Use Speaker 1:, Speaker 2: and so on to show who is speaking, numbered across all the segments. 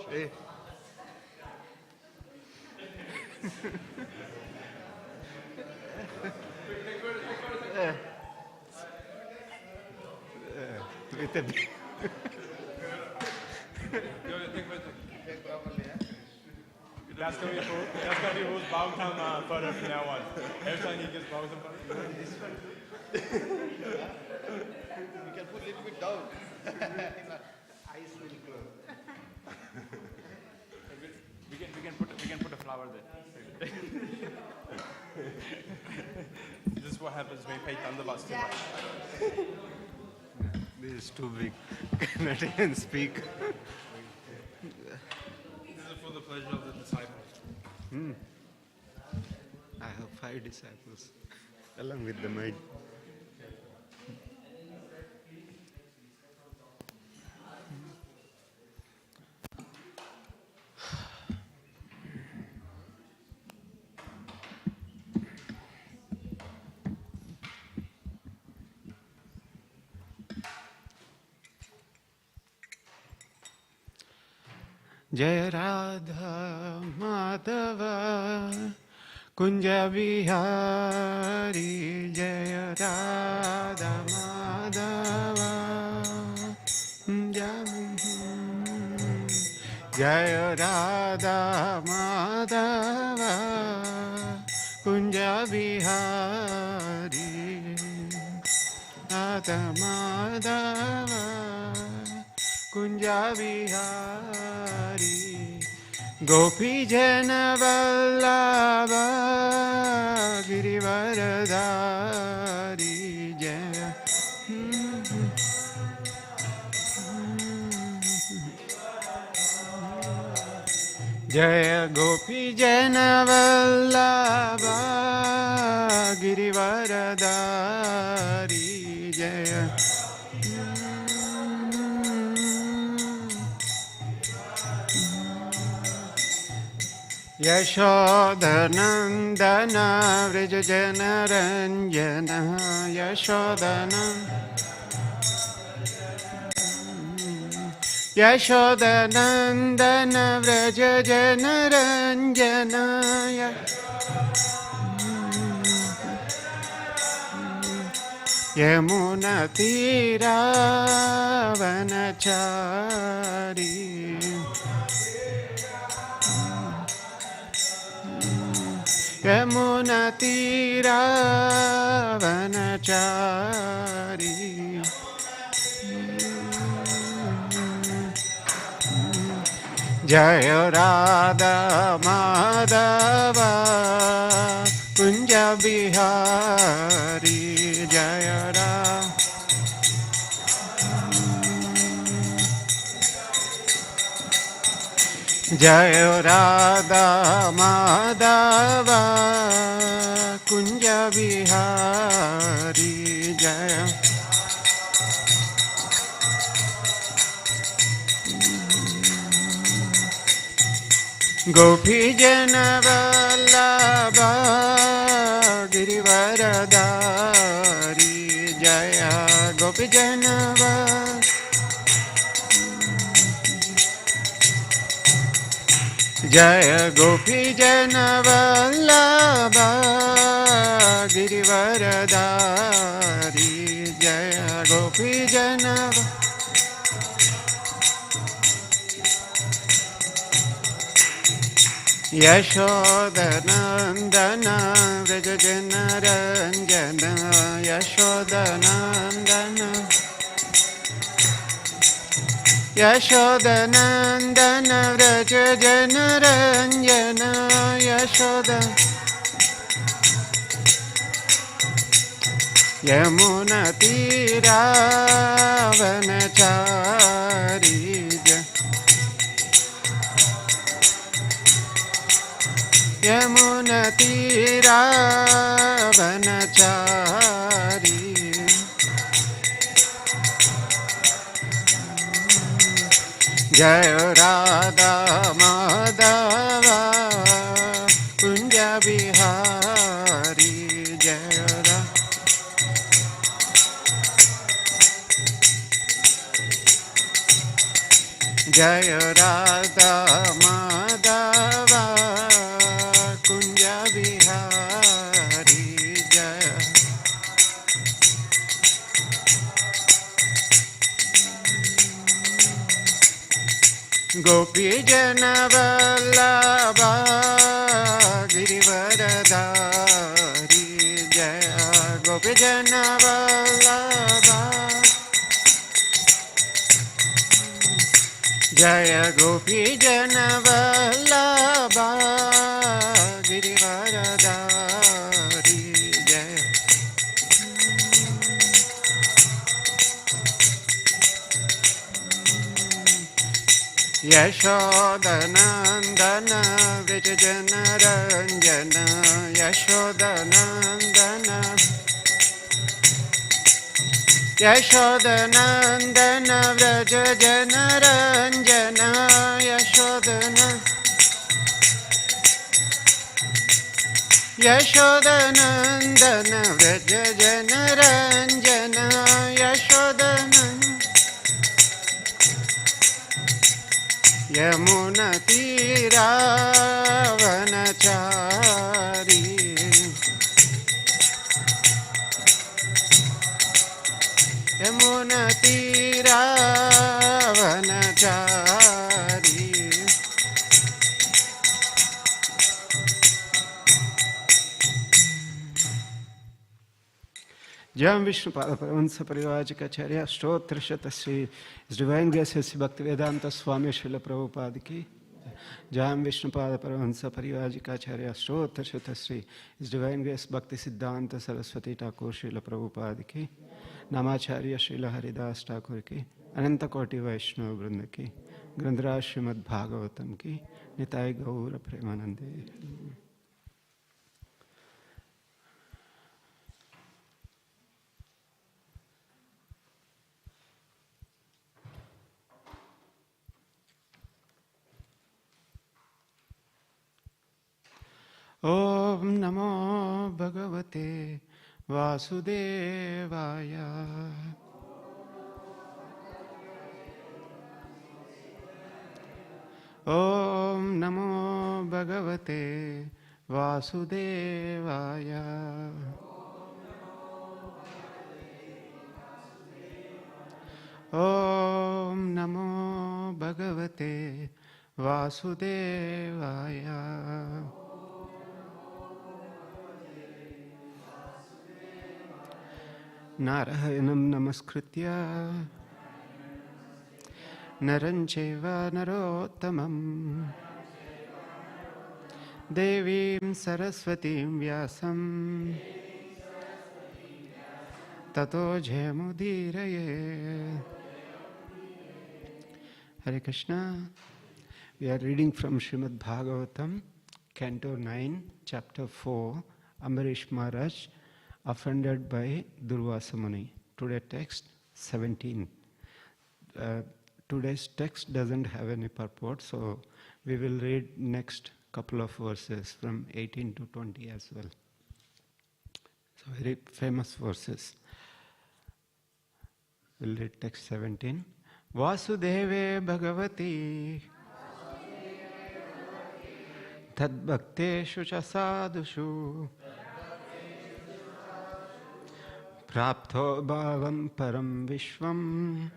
Speaker 1: Hey. With a
Speaker 2: That's gonna be who's bowing down further from now on. Every time he gets bowed down further.
Speaker 1: You can put a little bit down. Eyes will close.
Speaker 2: We can put a flower there. This is what happens when you pay thunderbats too much.
Speaker 1: This is too big. Cannot even speak.
Speaker 2: This is for the pleasure of the disciples.
Speaker 1: I have 5 disciples along with the maid. Jaya Radha Madhava Kunja Bihari Jaya Radha Madhava Jaya Radha Madhava Kunja Bihari Radha Madhava Kunja Bihari Gopi Jana Vallabha Girivaradhari Jaya Jaya Gopi Jana Vallabha Girivaradhari Jaya Yashodanandana Vrajajana Ranjana Yashodanandana Vrajajana Ranjana Yamuna Tira Vanachari Yamuna Tira Vanachari Jaya Radha Madhava Kunja Bihari Jaya Radha Jaya Radha Madhava Kunja Bihari Jaya Gopi Jana Vallabha Girivaradhari Jaya Gopi Jana Vallabha Jaya Gopi Jana Vallabha Girivaradhari Jaya Gopi Jana Yashodanandana Vrajajana Ranjana Yashodanandana Yashodanandana Vrajajana Ranjana Yashoda Yamuna Tira Vanachari Yamuna Tira Vanachari Jaya Radha Madhava Kunja Bihari Jaya Radha
Speaker 3: Jaya Radha Madhava Kunja Bihari Jaya Gopi Jana Vallabha Girivaradari Jaya Gopi Jana Vallabha Jaya Gopi Jana Vallabha Girivaradari Jaya Yashodanandana Vijayana Ranjana Yashodanandana Yashodanandana Vrajajana Ranjana Yashodana Yashodanandana Vrajajana Ranjana Yashodana Yamuna Tira Vanachari Yamuna Tira Vanachari Jam Vishnu Pada Paramahansa Parivajikacharya Stotra Shatasri His Divine Grace His Bhaktivedanta Swami Srila Prabhupada ki Jam Vishnu Pada Paramahansa Parivajikacharya Stotra Shatasri His Divine Grace Bhakti Siddhanta Saraswati Thakur Srila Prabhupada ki Namacharya Srila Haridas Thakur ki Ananta Koti Vaishnava Vrinda ki Grandhara Śrīmad Bhāgavatam ki Nitai Gaura Premanande Om Namo Bhagavate Vasudevaya Om Namo Bhagavate Vasudevaya Om Namo Bhagavate Vasudevaya Narayanam Namaskritya Narancheva Narottamam Devim Saraswatim Vyasam Tato Jayamudiraye Hare Krishna. We are reading from Śrīmad Bhāgavatam, Canto 9, Chapter 4, Ambarish Maharaj, offended by Durvasa Muni. Today's text 17. Today's text doesn't have any purport, so we will read next couple of verses from 18 to 20 as well. So very famous verses. We'll read text 17. Vasudeve Bhagavati Tad Bhakteshu cha sadhushu Prapto bhavam param vishvam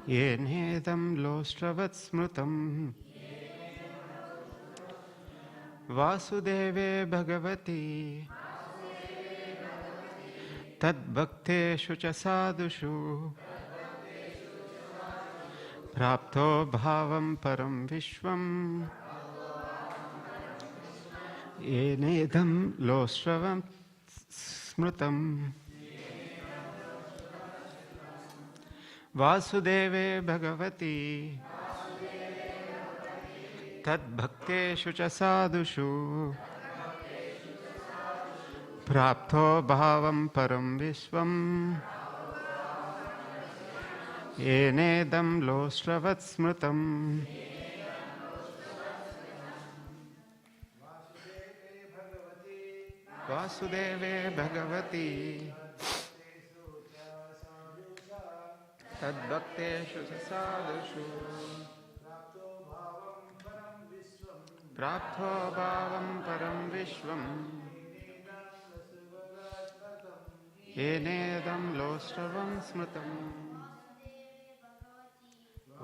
Speaker 3: Yenedam lostravat smrutam Vasudeve Bhagavati Tad bhakteshu cha sadhushu Prapto bhavam param vishvam Yenedam lostravat smrutam Vasudeve Bhagavati Tad bhakteshu cha sadhushu Prapto bhavam param vishvam Yenedam lostravat smrutam Vasudeve Bhagavati तद्भक्तेषु च साधुषु प्राप्तो भावं परं विश्वम् येनेदं लोष्टवं स्मृतम्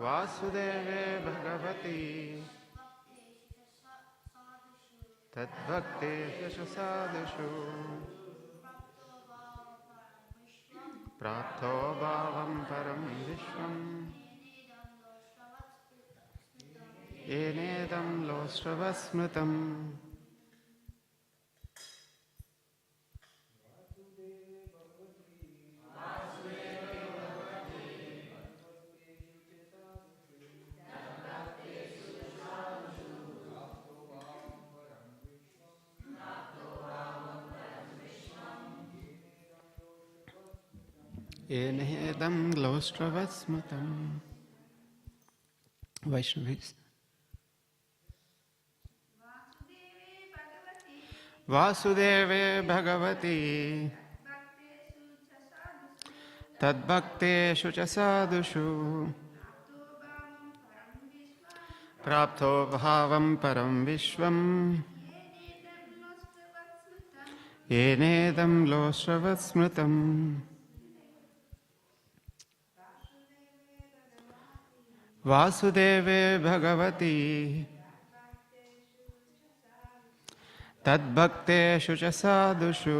Speaker 3: वासुदेवे भगवति तद्भक्तेषु च साधुषु प्राप्तो भावं परं विश्वम् येनेदं लोष्टवस्मृतम् येनेदं लोष्टवस्मृतम्. Vaishnavis. वासुदेवे भगवति तद्भक्तेषु च साधुषु प्राप्तो भावं परं विश्वम् येनेदं लोष्टवत् स्मृतम्. वासुदेवे भगवति तद्भक्तेषु च साधुषु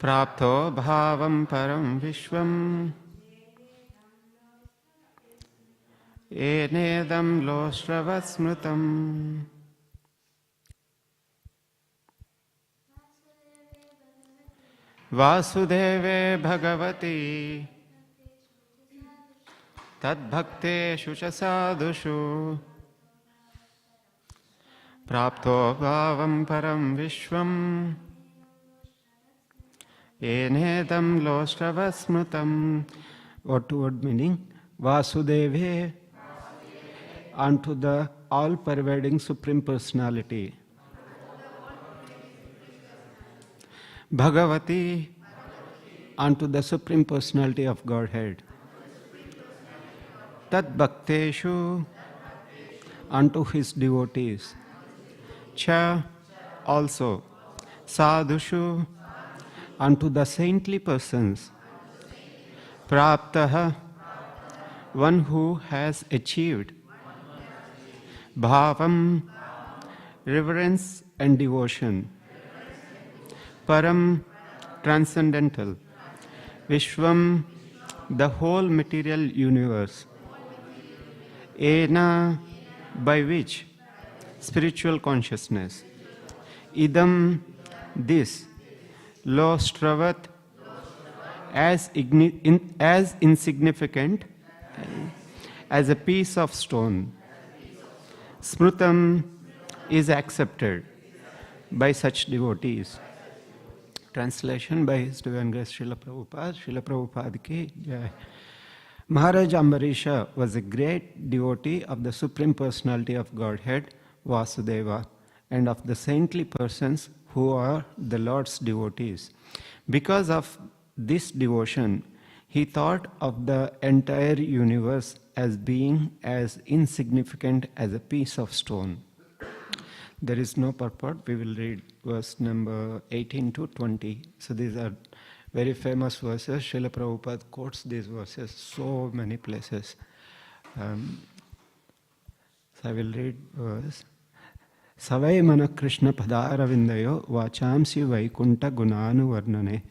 Speaker 3: प्राप्तो भावं परं विश्वम् येनेदं लोष्टवत् स्मृतम्. वासुदेवे भगवति तद्भक्तेषु च साधुषु प्राप्तो भावं परं विश्वम् येनेदं लोष्टवत् स्मृतम्. Word meaning? Vasudeve, unto the all-pervading Supreme Personality. Bhagavati, unto the Supreme Personality of Godhead. Tat Bhakteshu, unto his devotees. Cha, also. Sadhushu, unto the saintly persons. Praptaha, one who has achieved. Bhavam, reverence and devotion. Param, transcendental. Vishwam, the whole material universe. Ena, by which? Spiritual consciousness. Idam, this. Lostravat, as insignificant as a piece of stone. Smrutam is accepted by such devotees. Translation by His Divine Grace Srila Prabhupada. Srila Prabhupada ki jai. Maharaj Ambarisha was a great devotee of the Supreme Personality of Godhead, Vasudeva, and of the saintly persons who are the Lord's devotees. Because of this devotion, he thought of the entire universe as being as insignificant as a piece of stone. There is no purport. We will read verse number 18 to 20. So these are very famous verses. Srila Prabhupada quotes these verses so many places. So I will read verse. Savai mana Krishna padaravindayo vachamsi vaikunta gunanu varnane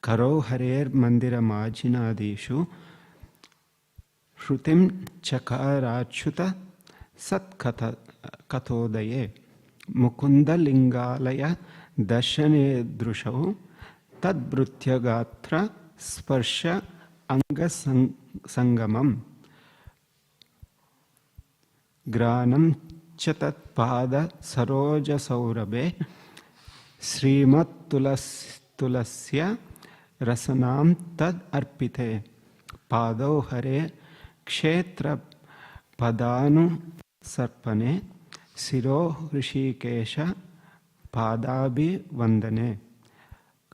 Speaker 3: karo Hare mandira majinadishu shrutim chakarachyuta sat kathodaye mukunda lingalaya darshane drushau tadbrutya gatra sparsha anga sangamam granam chatat pada saroja saurabe Śrīmad tulasya rasanam tad arpite pado Hare kshetra padanu sarpane siro rishikesha padabi vandane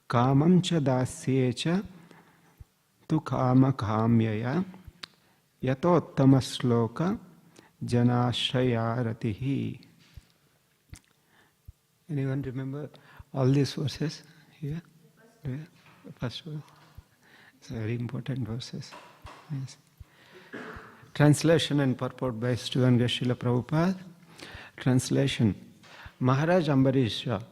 Speaker 3: kamam cha dasye cha tu kama kamyaya yatottama sloka janashrayaratihi. Anyone remember all these verses here? Yeah. The first one. It's very important verses. Yes. Translation and purport by Srivanga Srila Prabhupada. Translation. Maharaj Ambarisha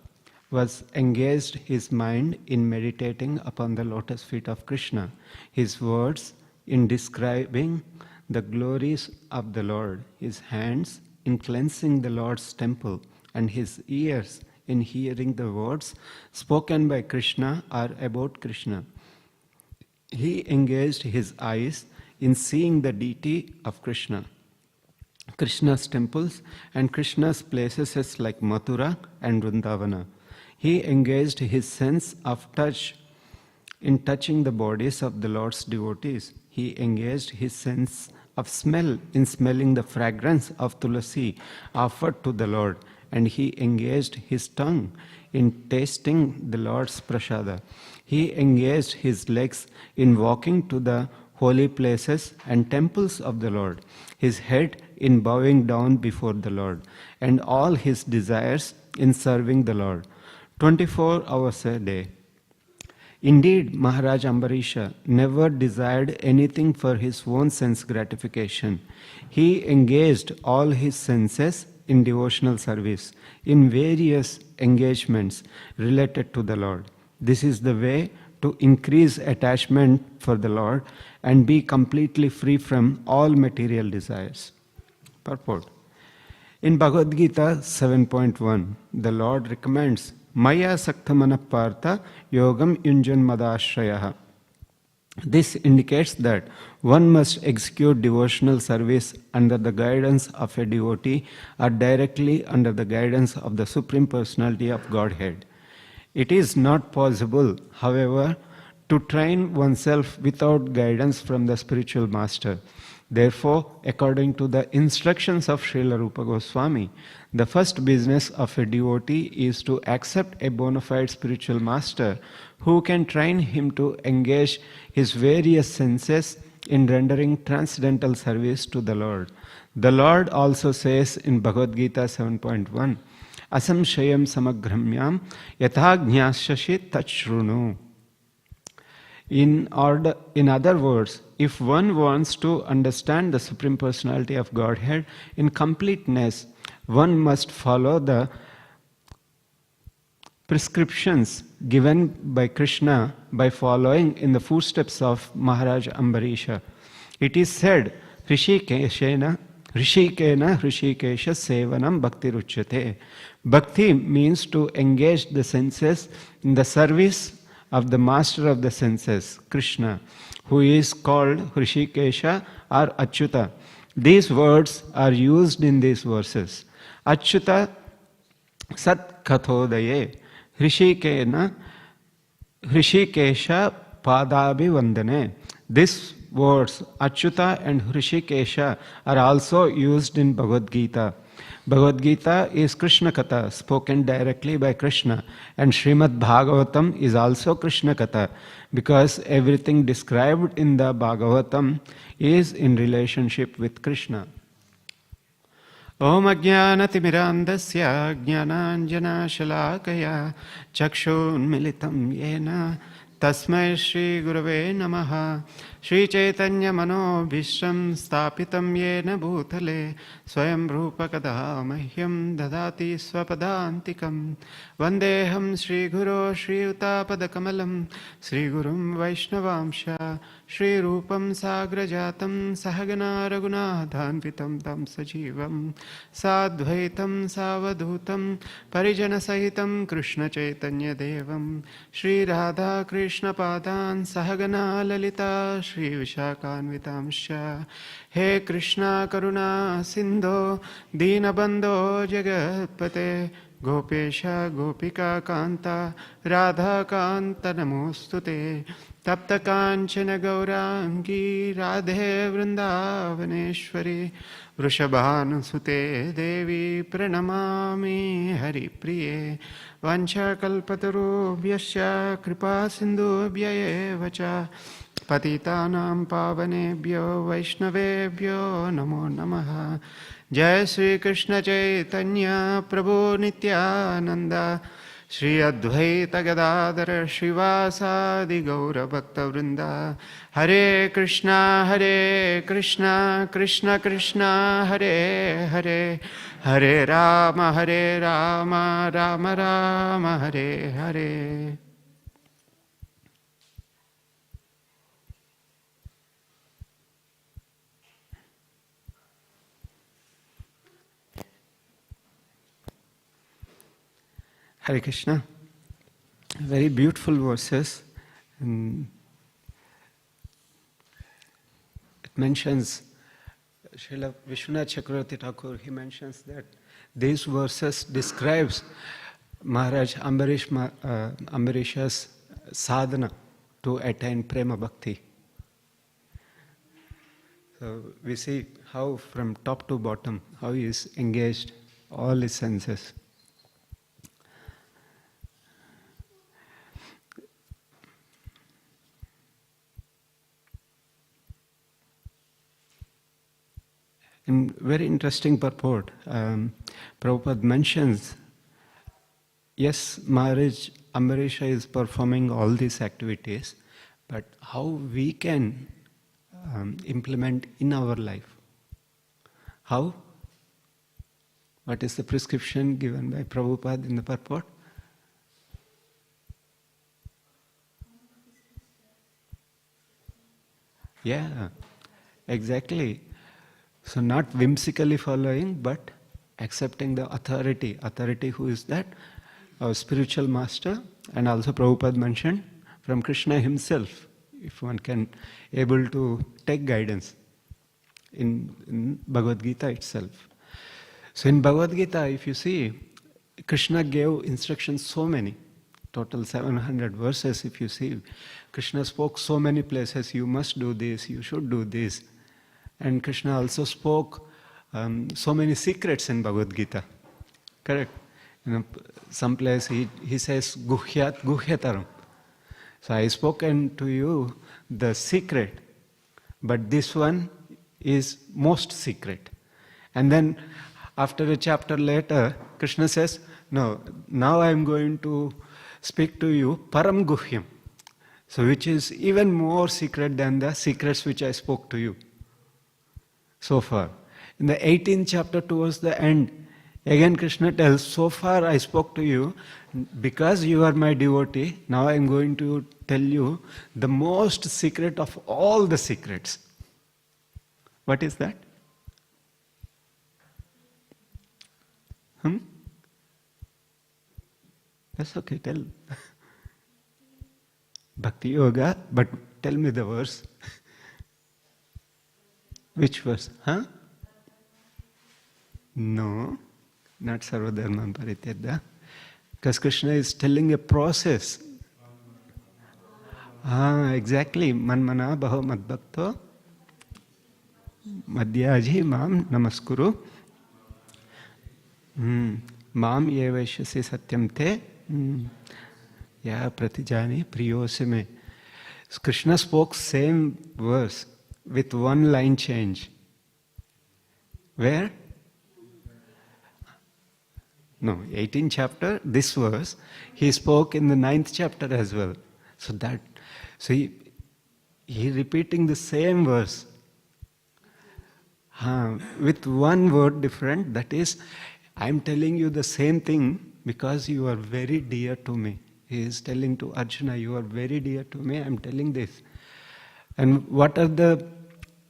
Speaker 3: was engaged his mind in meditating upon the lotus feet of Krishna, his words in describing the glories of the Lord, his hands in cleansing the Lord's temple, and his ears in hearing the words spoken by Krishna or about Krishna. He engaged his eyes in seeing the deity of Krishna, Krishna's temples and Krishna's places like Mathura and Vrindavana. He engaged his sense of touch in touching the bodies of the Lord's devotees. He engaged his sense of smell in smelling the fragrance of tulasi offered to the Lord, and he engaged his tongue in tasting the Lord's prasada. He engaged his legs in walking to the holy places and temples of the Lord, his head in bowing down before the Lord, and all his desires in serving the Lord, 24 hours a day. Indeed, Maharaj Ambarisha never desired anything for his own sense gratification. He engaged all his senses in devotional service, in various engagements related to the Lord. This is the way to increase attachment for the Lord and be completely free from all material desires. Purport. In Bhagavad Gita 7.1, the Lord recommends Maya Saktamana Partha Yogam Yunjan Madashrayah. This indicates that one must execute devotional service under the guidance of a devotee or directly under the guidance of the Supreme Personality of Godhead. It is not possible, however, to train oneself without guidance from the spiritual master. Therefore, according to the instructions of Srila Rupa Goswami, the first business of a devotee is to accept a bona fide spiritual master who can train him to engage his various senses in rendering transcendental service to the Lord. The Lord also says in Bhagavad Gita 7.1, Asamshayam samagramyam yathajñāsyashi tachrunu. In other words, if one wants to understand the Supreme Personality of Godhead in completeness, one must follow the prescriptions given by Krishna by following in the footsteps of Maharaj Ambarisha. It is said, Hrishikena Hrishikesha Sevanam Bhakti Ruchyate. Bhakti means to engage the senses in the service of the master of the senses, Krishna, who is called Hrishikesha or Achyuta. These words are used in these verses. Achyuta Sat Kathodaye Hrishikesha Padabi Vandane. These words, Achyuta and Hrishikesha, are also used in Bhagavad Gita. Bhagavad Gita is Krishna Katha, spoken directly by Krishna, and Śrīmad Bhāgavatam is also Krishna Katha, because everything described in the Bhāgavatam is in relationship with Krishna. Om Ajnanatimirandasya Jnananjana Shalakaya Chakshun Militam Yena Tasmai Shri Gurave Namaha Shri Chaitanya Mano Vishram Stapitam Yena Bhutale Swayam Rupa Kada Mahyam Dadati Swapadantikam Vandeham Shri Guru Shri Utapada Kamalam Shri Gurum Vaishnavamsha Shri Rupam Sagrajatam Sahagana Raghunathanvitam Tam Sajivam Sadvaitam Savadhutam Parijana Sahitam Krishna Chaitanya Devam Shri Radha Krishna Padan Sahagana Lalita Shri Vishakhanvitamsha He Krishna Karuna Sindho Dinabandho Jagatpate Gopesha Gopika Kanta Radha Kanta Namostute Tapta Kanchana Gaurangi Radhe Vrindavaneshwari Vrishabhanusute Devi Pranamami Hari Priye Vancha Kalpataru Vyasya Kripa Sindhu Vyayevacha Patitanam pavanebhyo Vaishnavebhyo Namo Namaha. Jai Sri Krishna Chaitanya Prabhu Nityananda Shri Advaita Gadadhara Shrivasadi Gaura Bhakta Vrinda. Hare Krishna Krishna Krishna Hare Hare, Hare Rama Rama Rama Hare Hare. Hare Krishna. Very beautiful verses. It mentions, Srila Vishwanath Chakravarti Thakur, he mentions that these verses describes Maharaj Ambarisha's sadhana to attain prema bhakti. So we see how from top to bottom, how he is engaged all his senses. In very interesting purport, Prabhupada mentions, yes, Maharaj Ambarisha is performing all these activities, but how we can implement in our life. How? What is the prescription given by Prabhupada in the purport? Yeah, exactly. So not whimsically following, but accepting the authority. Authority, who is that? Our spiritual master, and also Prabhupada mentioned from Krishna himself, if one can able to take guidance in Bhagavad Gita itself. So in Bhagavad Gita, if you see, Krishna gave instructions so many, total 700 verses if you see. Krishna spoke so many places, you must do this, you should do this. And Krishna also spoke so many secrets in Bhagavad Gita. Correct? Some place he says, Guhyat Guhyataram. So I spoken to you the secret, but this one is most secret. And then after a chapter later, Krishna says, no, now I am going to speak to you Param Guhyam. So which is even more secret than the secrets which I spoke to you so far. In the 18th chapter towards the end, again Krishna tells, so far I spoke to you, because you are my devotee, now I am going to tell you the most secret of all the secrets. What is that? That's okay, tell. Bhakti Yoga, but tell me the verse. Which verse? Huh? No, not Sarvadharman Parityajya. Because Krishna is telling a process. Exactly. Manmana bhava madbhakto madhyaji mam namaskuru mam yevaishyasi satyam te ya pratijani priyosime. So Krishna spoke same verse with one line change. Where? No, 18th chapter, this verse, he spoke in the 9th chapter as well. So he repeating the same verse with one word different, that is, I am telling you the same thing because you are very dear to me. He is telling to Arjuna, you are very dear to me, I am telling this. And what are the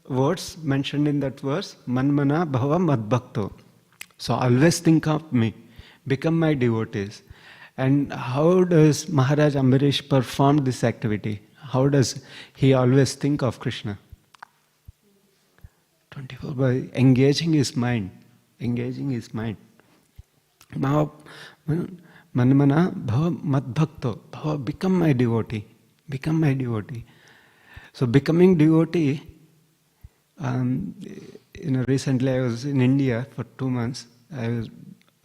Speaker 3: words mentioned in that verse? Manmana bhava madbhakto. So always think of me, become my devotees. And how does Maharaj Ambarish perform this activity? How does he always think of Krishna? 24 by engaging his mind. Engaging his mind. Now, Manmana bhava madbhakto. Bhava, become my devotee. Become my devotee. So becoming devotee, recently I was in India for 2 months. I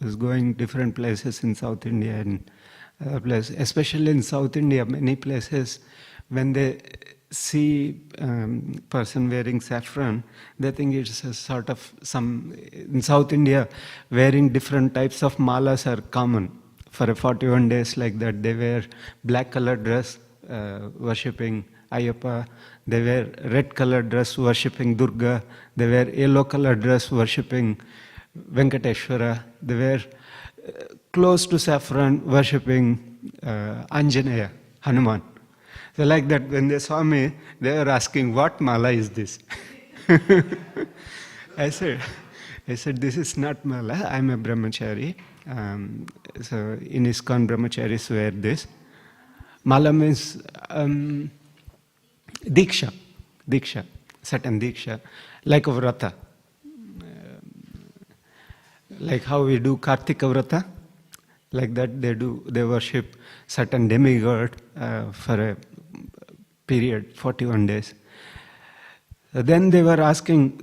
Speaker 3: was going different places in South India and other places. Especially in South India, many places when they see person wearing saffron, they think it's a sort of some, in South India, wearing different types of malas are common. For a 41 days like that, they wear black colored dress, worshipping Ayyappa. They wear red colored dress, worshipping Durga. They wear yellow colored dress, worshipping Venkateshwara. They wear close to saffron, worshipping Anjaneya, Hanuman. So like that, when they saw me, they were asking, what mala is this? I said, this is not mala, I'm a brahmachari. So in ISKCON, brahmacharis wear this. Mala means diksha, certain diksha, like a vrata. Like how we do Kartika vrata, like that they worship certain demigod for a period, 41 days. Then they were asking,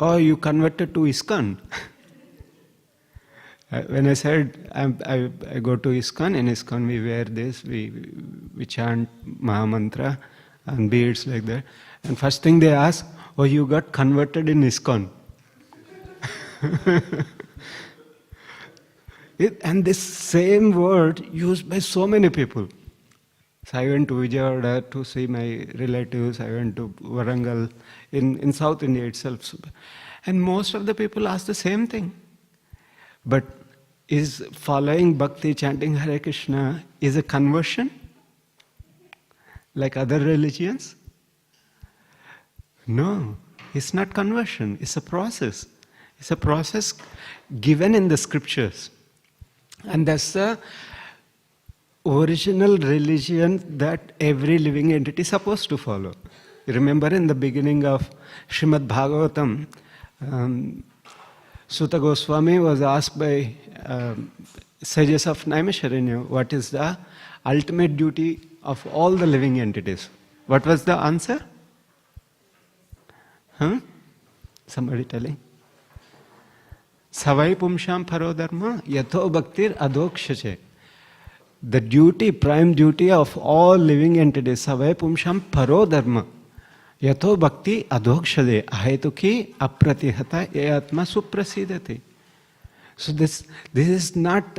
Speaker 3: oh, you converted to ISKCON? When I said, I go to ISKCON, in ISKCON we wear this, we chant Mahamantra and beads like that. And first thing they ask, oh, you got converted in ISKCON. And this same word used by so many people. So I went to Vijayawada to see my relatives, I went to Warangal, in South India itself. And most of the people ask the same thing. But is following bhakti, chanting Hare Krishna, is a conversion? Like other religions? No, it's not conversion, it's a process. It's a process given in the scriptures. And that's the original religion that every living entity is supposed to follow. You remember in the beginning of Śrīmad Bhāgavatam, Sutta Goswami was asked by sages of Naimisharanya, what is the ultimate duty of all the living entities? What was the answer? Somebody telling? Savai pumsham pharo dharma yatho bhaktir adhokshache. The duty, prime duty of all living entities, savai pumsham pharo dharma yatho bhakti adhokshade ahetuki apratihata yatma suprasidati. So this is not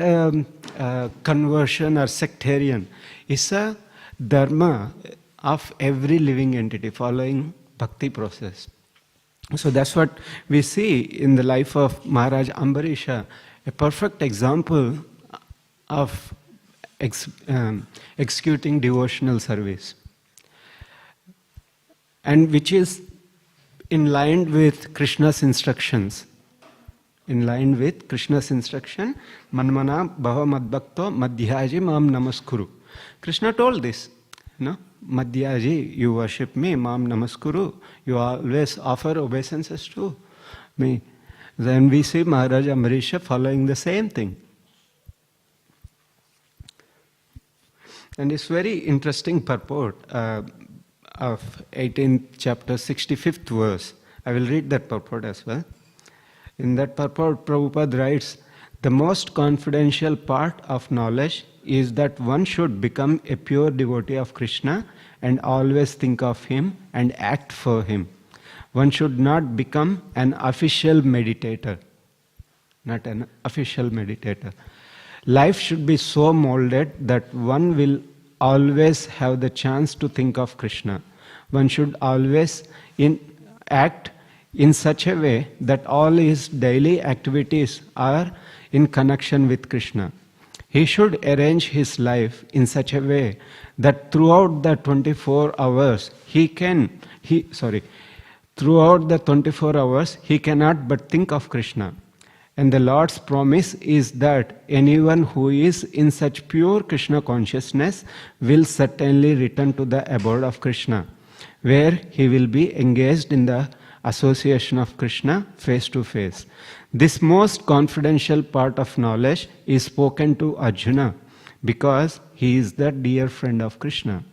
Speaker 3: conversion or sectarian. It's a dharma of every living entity following bhakti process. So that's what we see in the life of Maharaj Ambarisha, a perfect example of executing devotional service, and which is in line with Krishna's instructions. In line with Krishna's instruction, Manmana Bhava Madbhakto Madhyaji Mam Namaskuru. Krishna told this, no? Madhyaji, you worship me, Mam Namaskuru. You always offer obeisances to me. Then we see Maharaj Ambarisha following the same thing. And it's very interesting purport of 18th chapter, 65th verse. I will read that purport as well. In that purport, Prabhupada writes, the most confidential part of knowledge is that one should become a pure devotee of Krishna and always think of him and act for him. One should not become an official meditator. Not an official meditator. Life should be so molded that one will always have the chance to think of Krishna. One should always act in such a way that all his daily activities are in connection with Krishna. He should arrange his life in such a way that throughout the 24 hours he cannot but think of Krishna. And the Lord's promise is that anyone who is in such pure Krishna consciousness will certainly return to the abode of Krishna, where he will be engaged in the association of Krishna face to face. This most confidential part of knowledge is spoken to Arjuna because he is the dear friend of Krishna.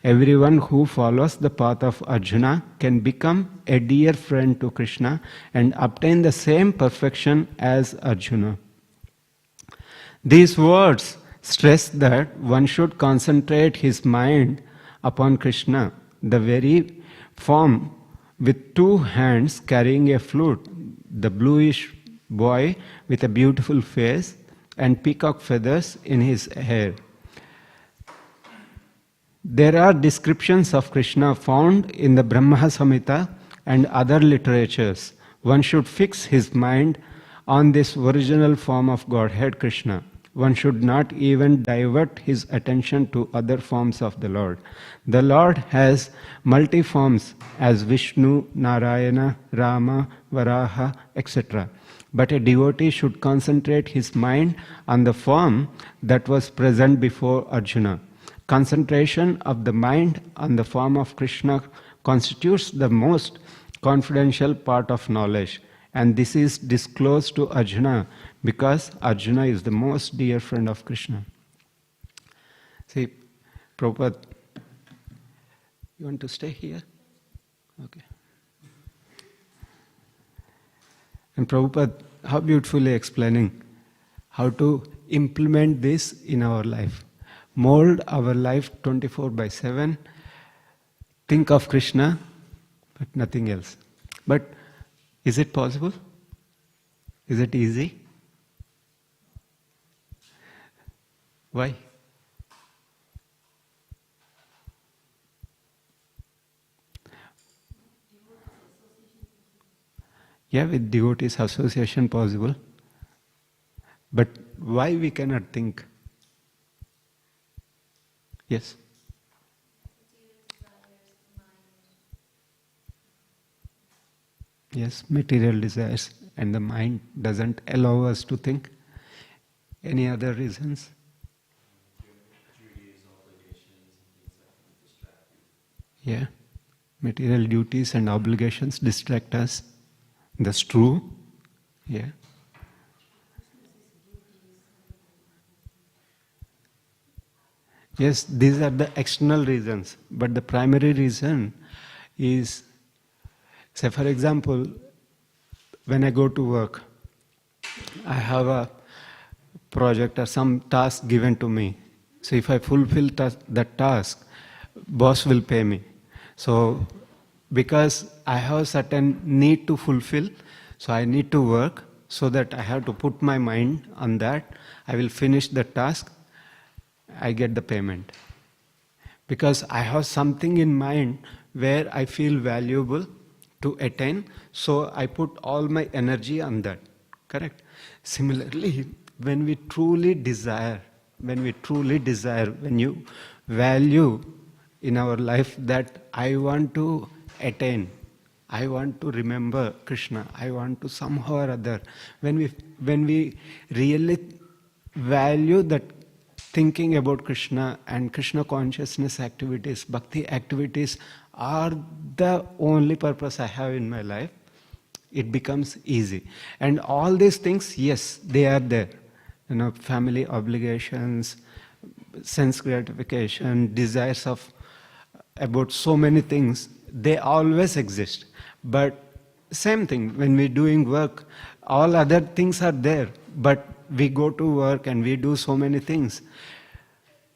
Speaker 3: Everyone who follows the path of Arjuna can become a dear friend to Krishna and obtain the same perfection as Arjuna. These words stress that one should concentrate his mind upon Krishna, the very form with 2 hands carrying a flute, the bluish boy with a beautiful face and peacock feathers in his hair. There are descriptions of Krishna found in the Brahma Samhita and other literatures. One should fix his mind on this original form of Godhead Krishna. One should not even divert his attention to other forms of the Lord. The Lord has multi-forms as Vishnu, Narayana, Rama, Varaha, etc. But a devotee should concentrate his mind on the form that was present before Arjuna. Concentration of the mind on the form of Krishna constitutes the most confidential part of knowledge, and this is disclosed to Arjuna because Arjuna is the most dear friend of Krishna. See, Prabhupada, you want to stay here? Okay. And Prabhupada, how beautifully explaining how to implement this in our life. Mold our life 24/7. Think of Krishna, but nothing else. But is it possible? Is it easy? Why? Yeah, with devotees association possible. But why we cannot think? Yes? Yes, material desires and the mind doesn't allow us to think. Any other reasons? Yeah, material duties and obligations distract us. That's true. Yeah. Yes, these are the external reasons, but the primary reason is, say for example, when I go to work, I have a project or some task given to me. So if I fulfill that task, boss will pay me. So because I have certain need to fulfill, so I need to work, so that I have to put my mind on that. I will finish the task, I get the payment. Because I have something in mind where I feel valuable to attain, so I put all my energy on that. Correct? Similarly, when we truly desire, when you value in our life that I want to attain, I want to remember Krishna, I want to somehow or other, when we really value that thinking about Krishna and Krishna consciousness activities, bhakti activities are the only purpose I have in my life, it becomes easy. And all these things, yes, they are there. You know, family obligations, sense gratification, desires of about so many things, they always exist. But same thing, when we're doing work, all other things are there, but we go to work and we do so many things,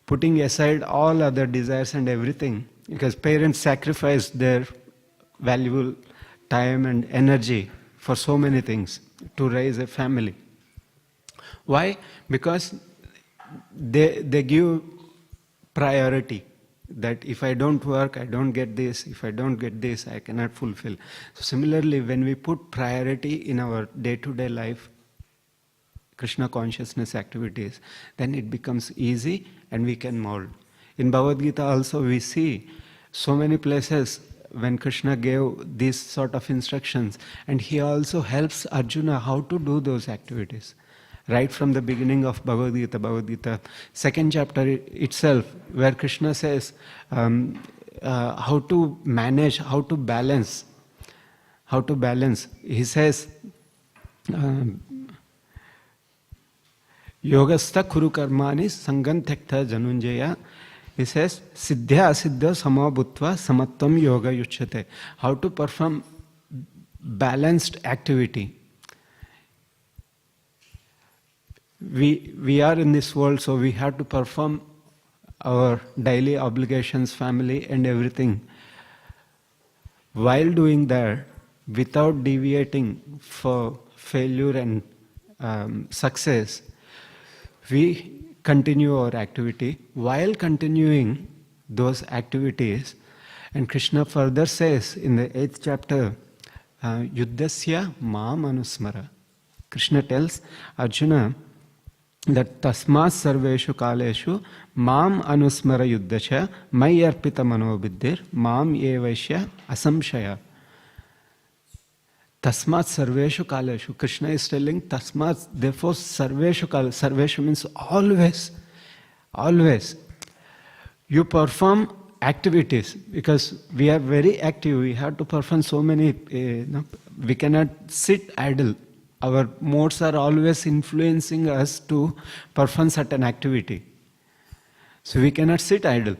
Speaker 3: putting aside all other desires and everything, because parents sacrifice their valuable time and energy for so many things to raise a family. Why? Because they give priority. That if I don't work, I don't get this. If I don't get this, I cannot fulfill. So similarly, when we put priority in our day-to-day life, Krishna consciousness activities, then it becomes easy and we can mold. In Bhagavad Gita also we see so many places when Krishna gave these sort of instructions, and he also helps Arjuna how to do those activities. Right from the beginning of Bhagavad Gita, second chapter itself, where Krishna says how to manage, how to balance. He says, Yogastha kuru karmani sangam tekta janunjaya. He says, Siddhya asiddha samabhutva samatvam yoga yuchyate. How to perform balanced activity. We are in this world, so we have to perform our daily obligations, family and everything. While doing that, without deviating for failure and success, we continue our activity. While continuing those activities, and Krishna further says in the 8th chapter, Yuddhasya Mam Anusmara. Krishna tells Arjuna that Tasmat Sarveshu Kaleshu Mam Anusmara Yuddhacha Mai Arpita Manobuddhir Mam Evaishya Asamshaya. Tasmat Sarveshu Kaleshu. Krishna is telling Tasmat, therefore Sarveshu Kaleshu. Sarveshu means always. Always. You perform activities because we are very active. We have to perform so many. We cannot sit idle. Our modes are always influencing us to perform certain activity. So we cannot sit idle.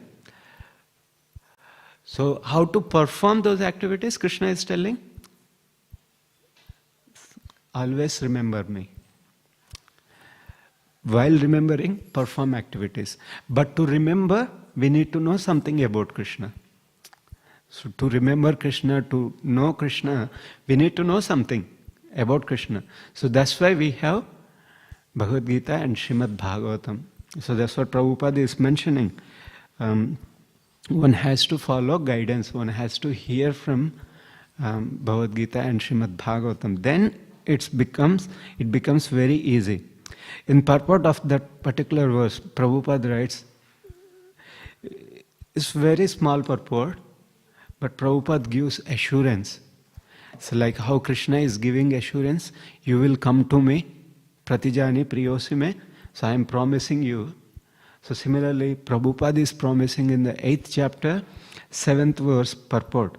Speaker 3: So how to perform those activities? Krishna is telling, always remember me. While remembering, perform activities. But to remember, we need to know something about Krishna. So to remember Krishna, to know Krishna, we need to know something about Krishna. So that's why we have Bhagavad Gita and Śrīmad Bhāgavatam. So that's what Prabhupada is mentioning. One has to follow guidance, one has to hear from Bhagavad Gita and Śrīmad Bhāgavatam. Then it becomes very easy. In purport of that particular verse, Prabhupada writes, it's very small purport, but Prabhupada gives assurance. So like how Krishna is giving assurance, you will come to me, pratijani priyosi me, so I am promising you. So similarly, Prabhupada is promising in the 8th chapter, 7th verse purport.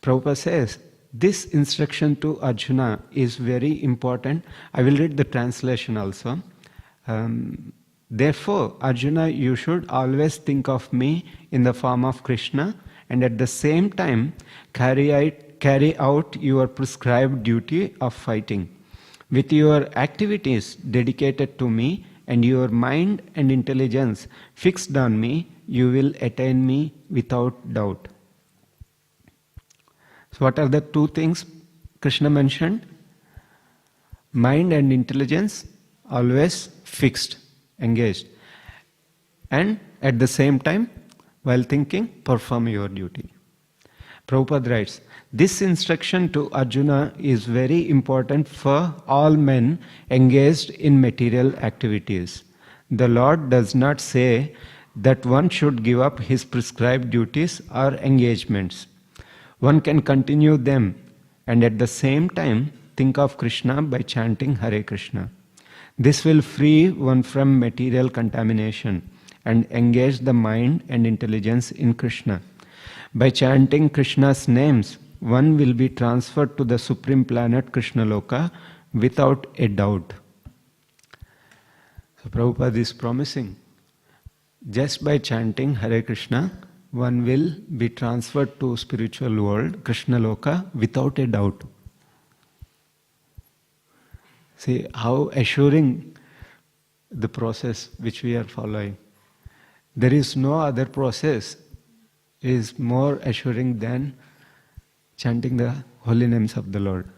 Speaker 3: Prabhupada says, this instruction to Arjuna is very important. I will read the translation also. Therefore, Arjuna, you should always think of me in the form of Krishna and at the same time carry out your prescribed duty of fighting. With your activities dedicated to me and your mind and intelligence fixed on me, you will attain me without doubt. So what are the two things Krishna mentioned? Mind and intelligence always fixed, engaged. And at the same time, while thinking, perform your duty. Prabhupada writes, this instruction to Arjuna is very important for all men engaged in material activities. The Lord does not say that one should give up his prescribed duties or engagements. One can continue them and at the same time think of Krishna by chanting Hare Krishna. This will free one from material contamination and engage the mind and intelligence in Krishna. By chanting Krishna's names, one will be transferred to the supreme planet Krishna Loka without a doubt. So Prabhupada is promising, just by chanting Hare Krishna, one will be transferred to spiritual world, Krishna Loka, without a doubt. See how assuring the process which we are following. There is no other process is more assuring than chanting the holy names of the Lord.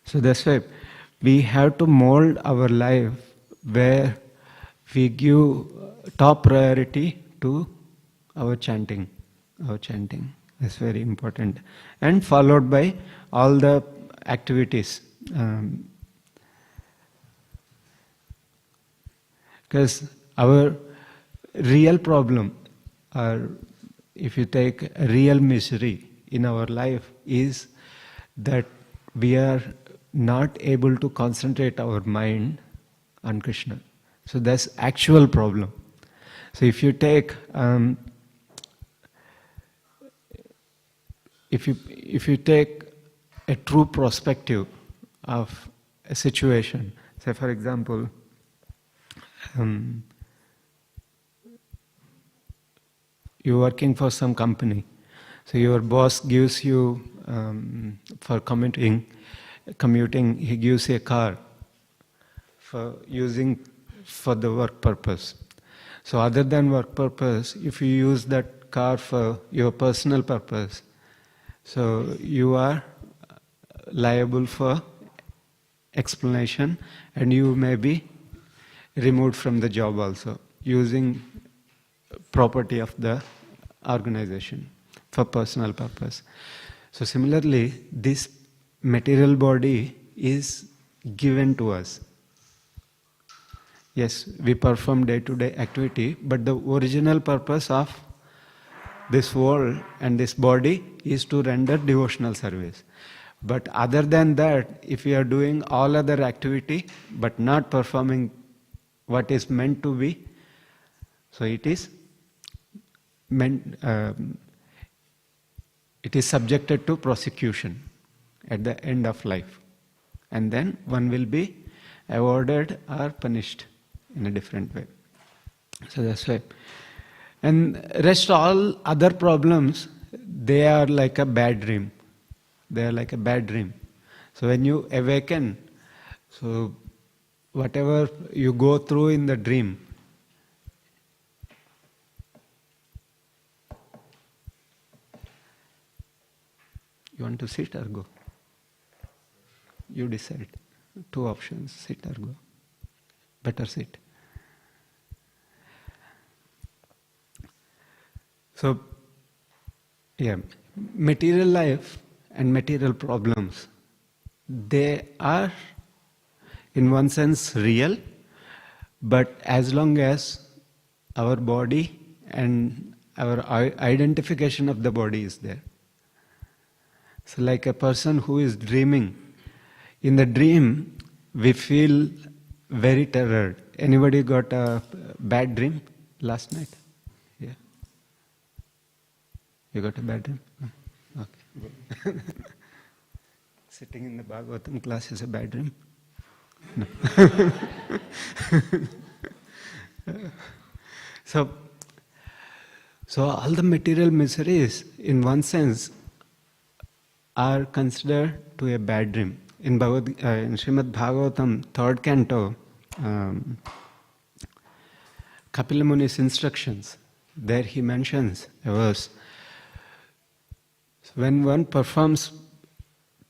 Speaker 3: So that's why we have to mold our life where we give top priority to our chanting. Our chanting is very important. And followed by all the activities. Because our real problem, or if you take a real misery in our life, is that we are not able to concentrate our mind on Krishna. So that's actual problem. So if you take if you take a true perspective of a situation, say for example, you're working for some company, so your boss gives you for commuting, he gives you a car for using for the work purpose. So other than work purpose, if you use that car for your personal purpose, so you are liable for explanation, and you may be removed from the job also, using property of the organization for personal purpose. So similarly, this material body is given to us. Yes, we perform day-to-day activity, but the original purpose of this world and this body is to render devotional service. But other than that, if we are doing all other activity but not performing what is meant to be, so it is subjected to prosecution at the end of life, and then one will be awarded or punished in a different way. So that's why. And rest all other problems, they are like a bad dream. They are like a bad dream. So when you awaken, so whatever you go through in the dream, you want to sit or go? You decide. 2 options, sit or go. Better sit. So, yeah, material life and material problems, they are in one sense real, but as long as our body and our identification of the body is there. So like a person who is dreaming, in the dream we feel very terrored. Anybody got a bad dream last night? Yeah. You got a bad dream? Oh, okay. Sitting in the Bhagavatam class is a bad dream? No. So all the material miseries, in one sense, are considered to a bad dream. In Śrīmad Bhāgavatam, 3rd canto, Kapila Muni's instructions, there he mentions a verse. When one performs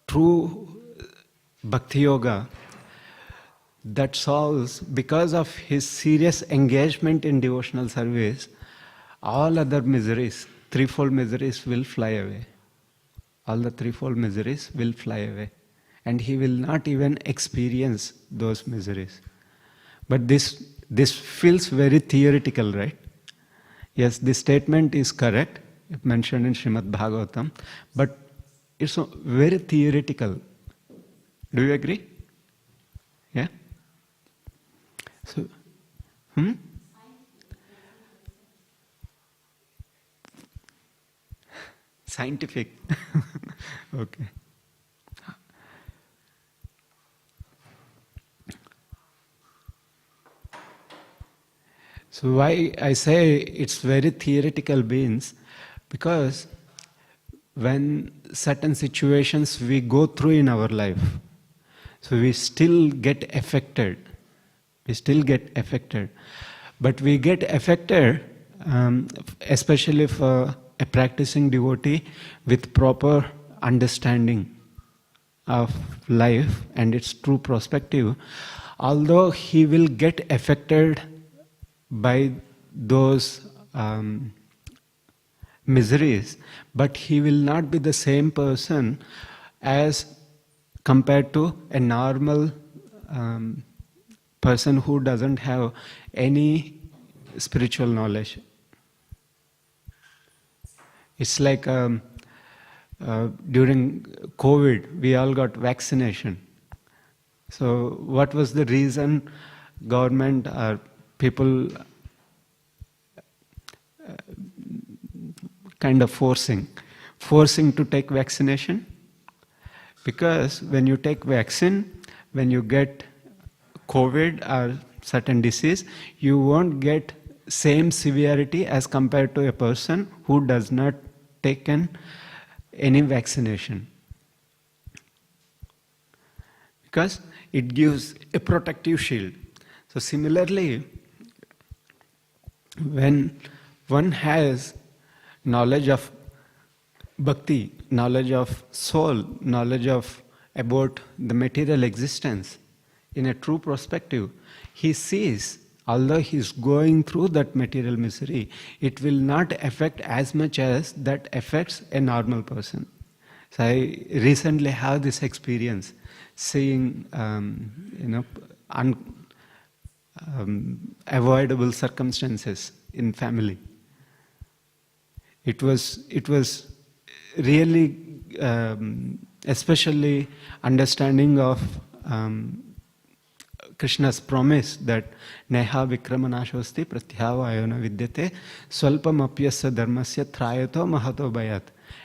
Speaker 3: true bhakti yoga, that solves, because of his serious engagement in devotional service, all other miseries, threefold miseries will fly away. All the threefold miseries will fly away. And he will not even experience those miseries. But this feels very theoretical, right? Yes, this statement is correct, mentioned in Śrīmad Bhāgavatam, but it's very theoretical. Do you agree? Yeah? So, Scientific. Okay. So why I say it's very theoretical means, because when certain situations we go through in our life, so we still get affected. We still get affected. But we get affected, especially for a practicing devotee with proper understanding of life and its true perspective, although he will get affected by those miseries, but he will not be the same person as compared to a normal person who doesn't have any spiritual knowledge. It's like during COVID, we all got vaccination. So what was the reason government or people kind of forcing to take vaccination? Because when you take vaccine, when you get COVID or certain disease, you won't get same severity as compared to a person who does not taken any vaccination. Because it gives a protective shield. So similarly, when one has knowledge of bhakti, knowledge of soul, knowledge of about the material existence in a true perspective, he sees, although he is going through that material misery, it will not affect as much as that affects a normal person. So I recently have this experience, seeing avoidable circumstances in family. It was really, especially understanding of Krishna's promise that Neha Vikramanashosti Pratyavayona Vidyate Swalpam Apyasya Dharmasya Trayato Mahato Bayat.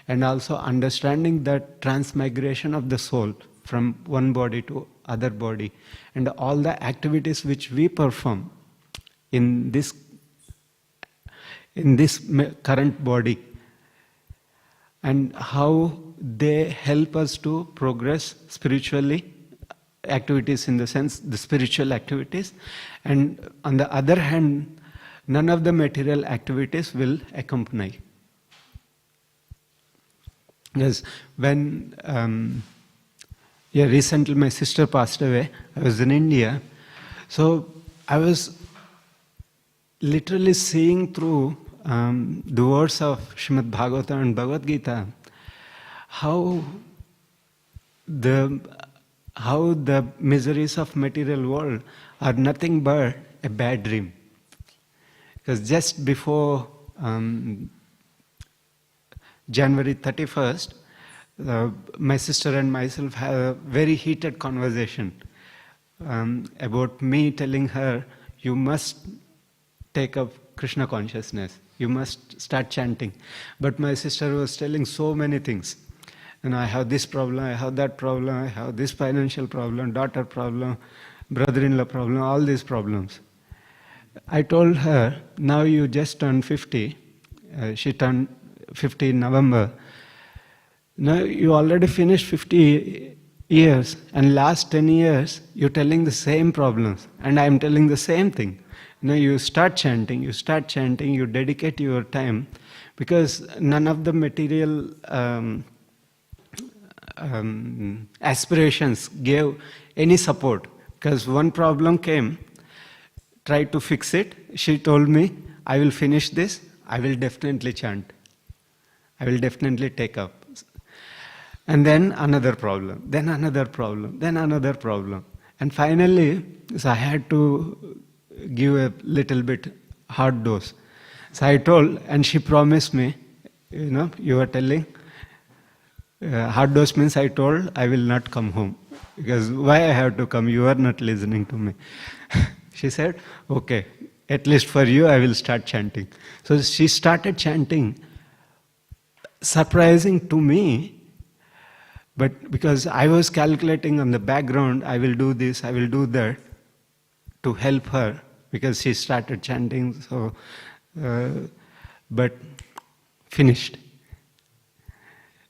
Speaker 3: And also understanding that transmigration of the soul from one body to other body, and all the activities which we perform in this current body, and how they help us to progress spiritually, activities in the sense the spiritual activities, and on the other hand none of the material activities will accompany. Yes, when recently my sister passed away, I was in India, so I was literally seeing through the words of Śrīmad Bhāgavatam and Bhagavad Gita, how the miseries of material world are nothing but a bad dream. Because just before January 31st, my sister and myself had a very heated conversation about me telling her, you must take up Krishna consciousness, you must start chanting. But my sister was telling so many things. I have this problem, I have that problem, I have this financial problem, daughter problem, brother-in-law problem, all these problems. I told her, now you just turned 50, she turned 50 in November. Now you already finished 50 years, and last 10 years you're telling the same problems, and I'm telling the same thing. Now you start chanting, you dedicate your time, because none of the material aspirations gave any support. Because one problem came, tried to fix it, she told me, I will finish this, I will definitely chant, I will definitely take up. And then another problem, then another problem, then another problem. And finally, so I had to give a little bit hard dose. So I told, and she promised me, you are telling, hard dose means I told I will not come home. Because why I have to come? You are not listening to me. She said, okay, at least for you I will start chanting. So she started chanting, surprising to me, but because I was calculating on the background, I will do this, I will do that, to help her, because she started chanting, so, but finished.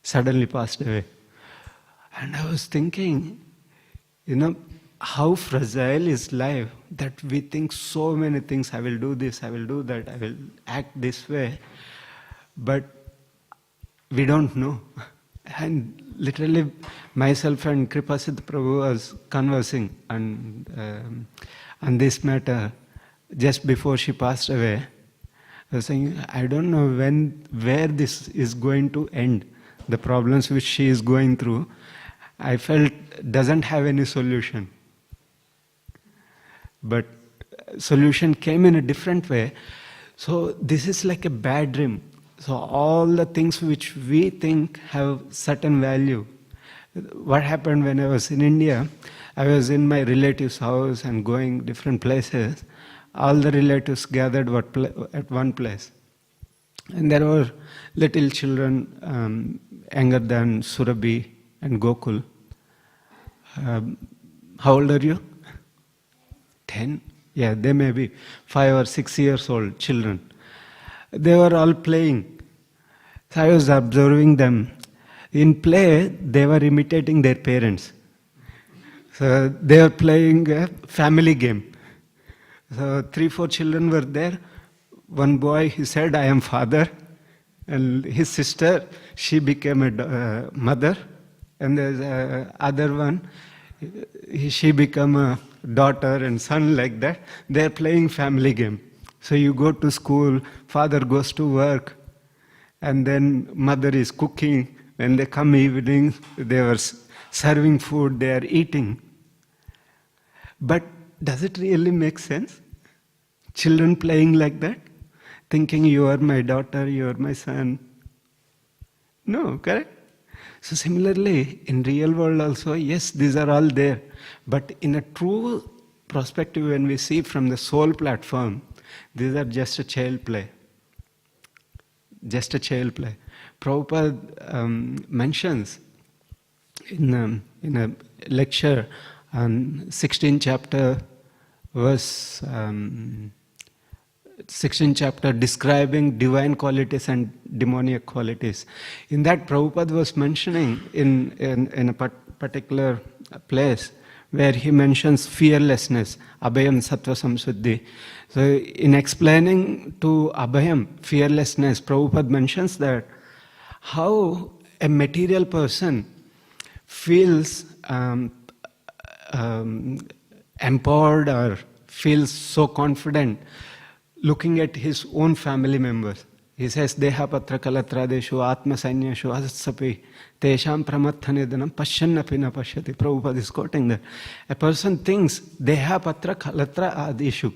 Speaker 3: Suddenly passed away. And I was thinking, how fragile is life, that we think so many things, I will do this, I will do that, I will act this way, but we don't know. And literally myself and Kripasit Prabhu was conversing on this matter just before she passed away. I was saying, I don't know where this is going to end. The problems which she is going through, I felt doesn't have any solution. But solution came in a different way. So this is like a bad dream. So all the things which we think have certain value. What happened when I was in India, I was in my relative's house and going different places. All the relatives gathered at one place. And there were little children younger than Surabhi and Gokul. How old are you? 10? Yeah, they may be 5 or 6 years old children. They were all playing. So I was observing them. In play, they were imitating their parents. So they were playing a family game. So 3-4 children were there. one boy, he said, I am father. And his sister, she became a mother. And the other one, she became a daughter and son, like that. They're playing family game. So you go to school, father goes to work, and then mother is cooking. When they come evening, they were serving food, they are eating. But does it really make sense? Children playing like that? Thinking you are my daughter, you are my son. No, correct? So similarly, in real world also, yes, these are all there. But in a true perspective, when we see from the soul platform, these are just a child play. Just a child play. Prabhupada mentions in a lecture on 16th chapter, verse 16th chapter, describing divine qualities and demoniac qualities. In that, Prabhupada was mentioning in a particular place where he mentions fearlessness, abhayam sattva samsuddhi. So in explaining to abhayam, fearlessness, Prabhupada mentions that how a material person feels empowered or feels so confident looking at his own family members. He says, Deha patra kalatradeshu atma sanyashu asatsapi tesham pramathanedanam pashyannapi na pashyati. Prabhupada is quoting that. A person thinks, Deha patra kalatra adeshu.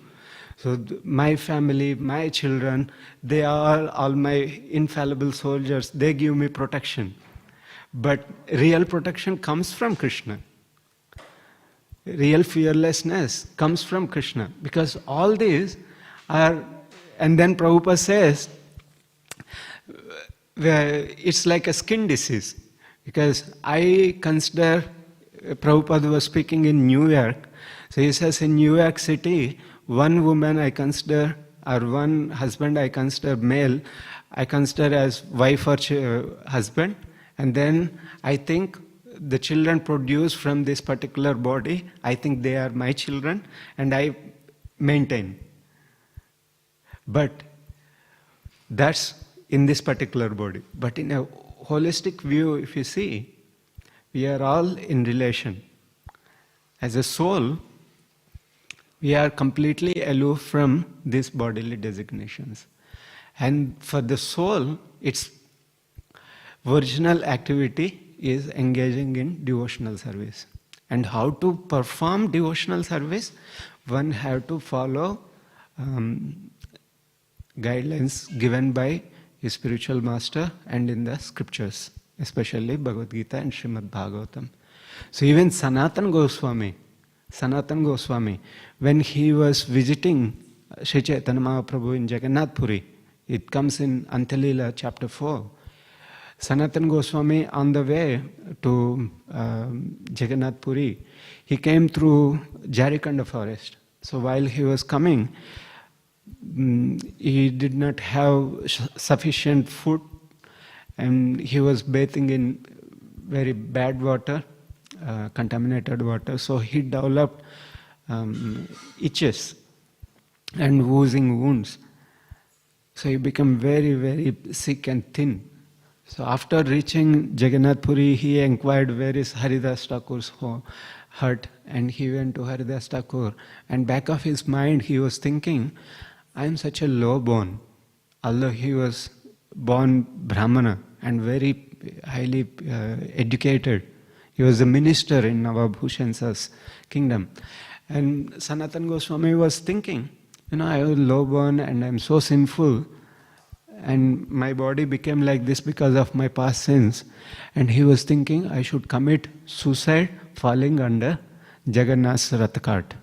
Speaker 3: So my family, my children, they are all my infallible soldiers. They give me protection. But real protection comes from Krishna. Real fearlessness comes from Krishna. Because all these are, and then Prabhupada says, it's like a skin disease. Because I consider, Prabhupada was speaking in New York, so he says in New York City, one woman I consider, or one husband I consider male, I consider as wife or husband, and then I think the children produced from this particular body, I think they are my children, and I maintain. But that's in this particular body. But in a holistic view, if you see, we are all in relation. As a soul, we are completely aloof from these bodily designations. And for the soul, its original activity is engaging in devotional service. And how to perform devotional service? One have to follow guidelines given by his spiritual master and in the scriptures, especially Bhagavad Gita and Śrīmad Bhāgavatam. So even Sanatan Goswami, when he was visiting Sri Chaitanya Mahaprabhu in Jagannath Puri, it comes in Antalila chapter 4. Sanatan Goswami, on the way to Jagannath Puri, he came through Jarikanda forest. So while he was coming, he did not have sufficient food, and he was bathing in very bad water, contaminated water. So he developed itches and oozing wounds. So he became very, very sick and thin. So after reaching Jagannath Puri, he inquired where is Haridas Thakur's hut, and he went to Haridas Thakur. And back of his mind, he was thinking, I am such a low born. Although he was born Brahmana and very highly educated, he was a minister in Navabhushansa's kingdom. And Sanatan Goswami was thinking, I was low born and I am so sinful, and my body became like this because of my past sins. And he was thinking, I should commit suicide falling under Jagannath's Rath cart,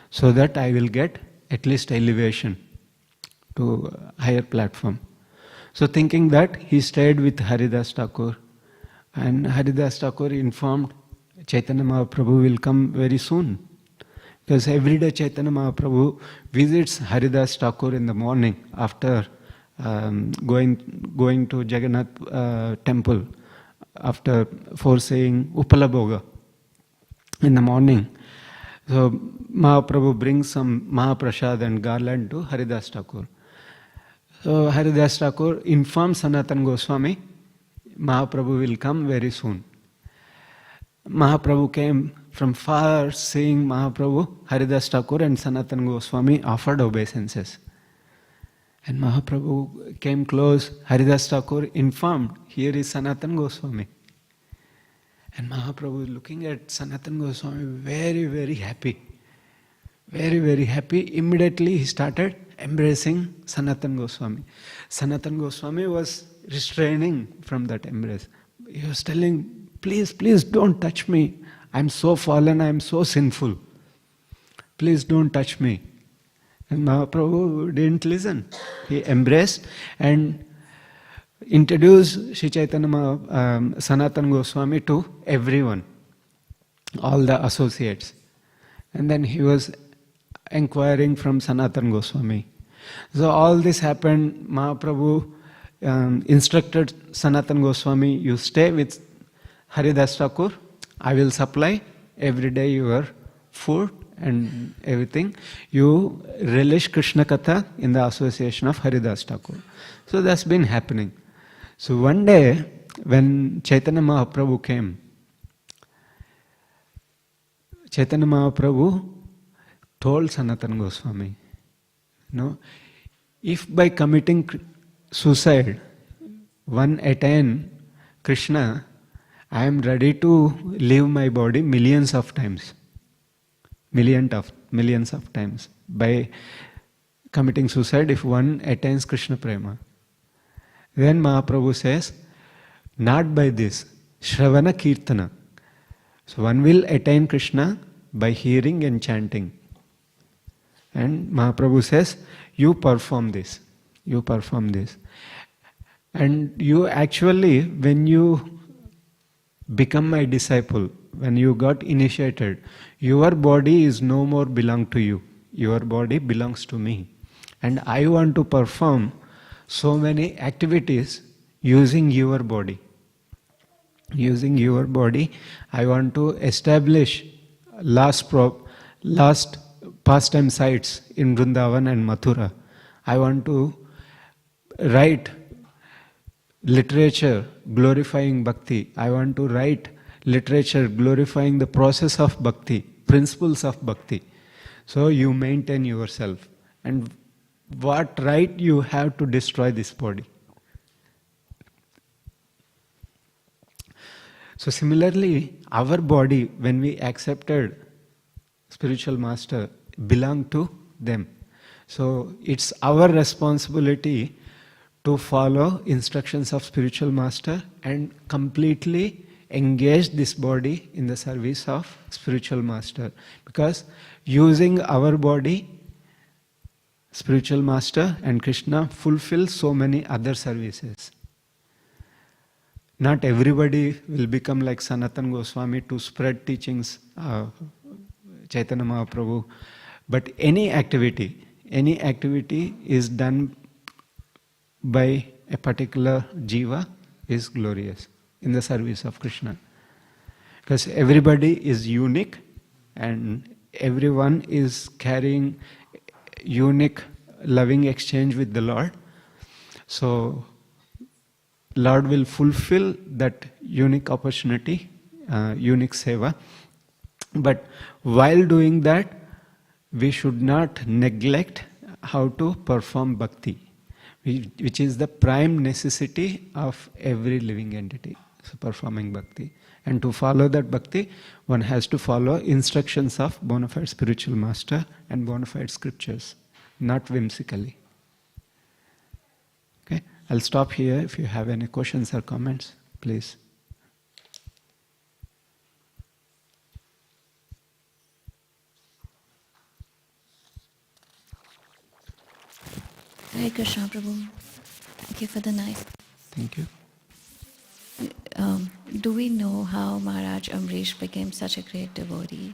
Speaker 3: so that I will get at least elevation to a higher platform. So thinking that, he stayed with Haridas Thakur. And Haridas Thakur informed Chaitanya Mahaprabhu will come very soon. Because every day Chaitanya Mahaprabhu visits Haridas Thakur in the morning after going to Jagannath temple, after saying Upalabhoga in the morning. So Mahaprabhu brings some Mahaprasad and garland to Haridas Thakur. So Haridas Thakur informed Sanatan Goswami, Mahaprabhu will come very soon. Mahaprabhu came from far, seeing Mahaprabhu, Haridas Thakur and Sanatan Goswami offered obeisances. And Mahaprabhu came close, Haridas Thakur informed, here is Sanatan Goswami. And Mahaprabhu looking at Sanatan Goswami, very, very happy. Very, very happy. Immediately he started embracing Sanatan Goswami. Sanatan Goswami was restraining from that embrace. He was telling, please, please don't touch me. I'm so fallen, I'm so sinful. Please don't touch me. And Mahaprabhu didn't listen. He embraced and introduced Sri Chaitanya Sanatan Goswami to everyone, all the associates. And then he was inquiring from Sanatan Goswami. So all this happened. Mahaprabhu instructed Sanatan Goswami, you stay with Haridas Thakur, I will supply every day your food and everything. You relish Krishna Katha in the association of Haridas Thakur. So that's been happening. So one day when Chaitanya Mahaprabhu came, Chaitanya Mahaprabhu told Sanatan Goswami, no, if by committing suicide one attain Krishna, I am ready to leave my body millions of times. Millions of times. By committing suicide, if one attains Krishna Prema. Then Mahaprabhu says, not by this, Shravana Kirtana. So one will attain Krishna by hearing and chanting. And Mahaprabhu says, you perform this. You perform this. And you actually, when you become my disciple, when you got initiated, your body is no more belong to you. Your body belongs to me. And I want to perform so many activities using your body. Using your body, I want to establish last pastime sites in Vrindavan and Mathura. I want to write literature glorifying bhakti. I want to write literature glorifying the process of bhakti, principles of bhakti. So you maintain yourself. And what right you have to destroy this body? So similarly, our body, when we accepted spiritual master, belong to them. So it's our responsibility to follow instructions of spiritual master and completely engage this body in the service of spiritual master. Because using our body, spiritual master and Krishna fulfill so many other services. Not everybody will become like Sanatan Goswami to spread teachings, Chaitanya Mahaprabhu. But any activity is done by a particular jiva is glorious in the service of Krishna. Because everybody is unique and everyone is carrying unique loving exchange with the Lord. So Lord will fulfill that unique opportunity, unique seva. But while doing that, we should not neglect how to perform bhakti, which is the prime necessity of every living entity, so performing bhakti. And to follow that bhakti, one has to follow instructions of bona fide spiritual master and bona fide scriptures, not whimsically. Okay, I'll stop here. If you have any questions or comments, please.
Speaker 4: Hare Krishna, Prabhu. Thank you for the night.
Speaker 3: Thank you.
Speaker 4: Do we know how Maharaj Amrish became such a great devotee?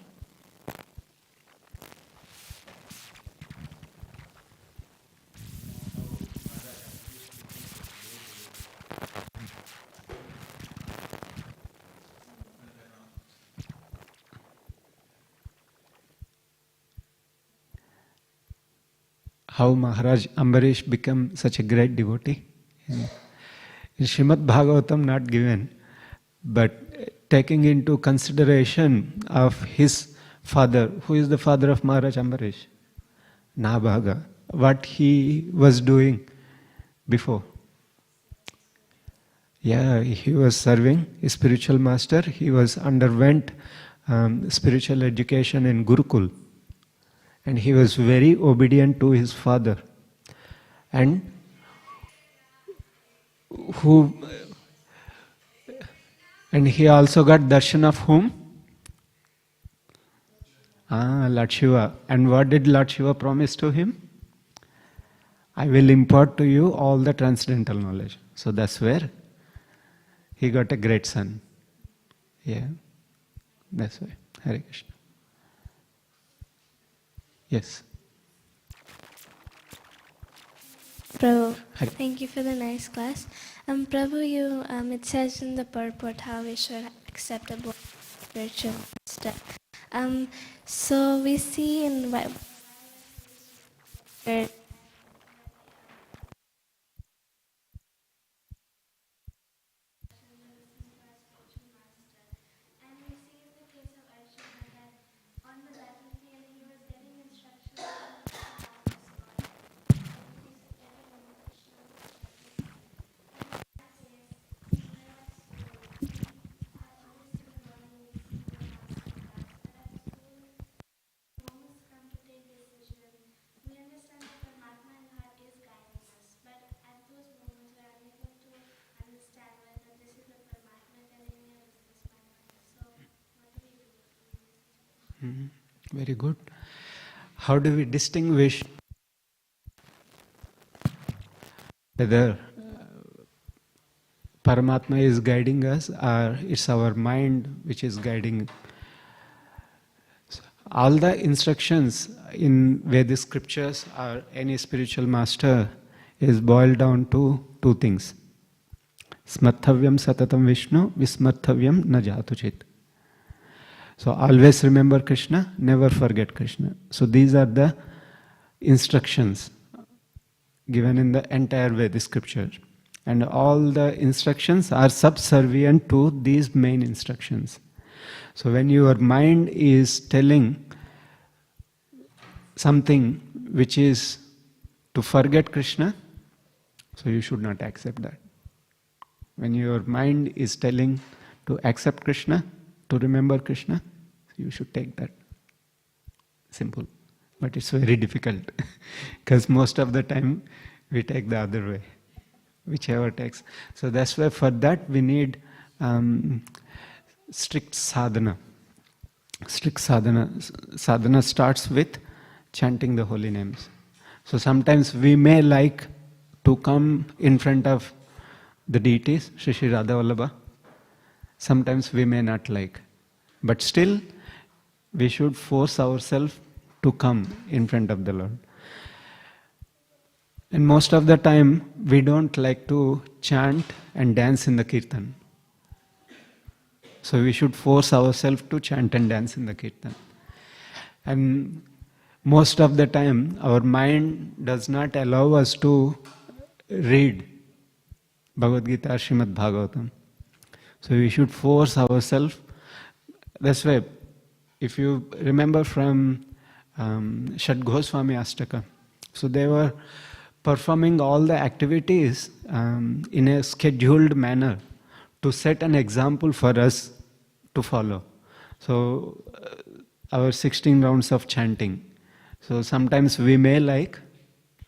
Speaker 3: how Maharaj Ambarish became such a great devotee. In Śrīmad Bhāgavatam not given, but taking into consideration of his father, who is the father of Maharaj Ambarish, Nabhaga, what he was doing before. Yeah, he was serving his spiritual master. He was underwent spiritual education in Gurukul, and he was very obedient to his father. And he also got darshan of whom? Lord Shiva. And what did Lord Shiva promise to him? I will impart to you all the transcendental knowledge. So that's where he got a great son. Yeah, that's why. Hare Krishna. Yes.
Speaker 5: Prabhu,
Speaker 3: Hare.
Speaker 5: thank you for the nice class. Prabhu, it says in the purport how we should accept a spiritual master. So we see in what
Speaker 3: Very good. How do we distinguish whether Paramatma is guiding us or it's our mind which is guiding? All the instructions in Vedic scriptures or any spiritual master is boiled down to two things. Smarthavyam satatam Vishnu, vismarthavyam na jatuchit. So always remember Krishna, never forget Krishna. So these are the instructions given in the entire Vedic scripture. And all the instructions are subservient to these main instructions. So when your mind is telling something which is to forget Krishna, so you should not accept that. When your mind is telling to accept Krishna, to remember Krishna, you should take that. Simple. But it's very difficult because most of the time we take the other way, whichever takes. So that's why for that we need strict sadhana. Strict sadhana. Sadhana starts with chanting the holy names. So sometimes we may like to come in front of the deities, Shri Shri Radha Vallabha. Sometimes we may not like. But still, we should force ourselves to come in front of the Lord. And most of the time, we don't like to chant and dance in the kirtan. So we should force ourselves to chant and dance in the kirtan. And most of the time, our mind does not allow us to read Bhagavad Gita or Śrīmad Bhāgavatam. So we should force ourselves. That's why, if you remember from Śrīmad Goswami Ashtaka, so they were performing all the activities in a scheduled manner to set an example for us to follow. So our 16 rounds of chanting. So sometimes we may like,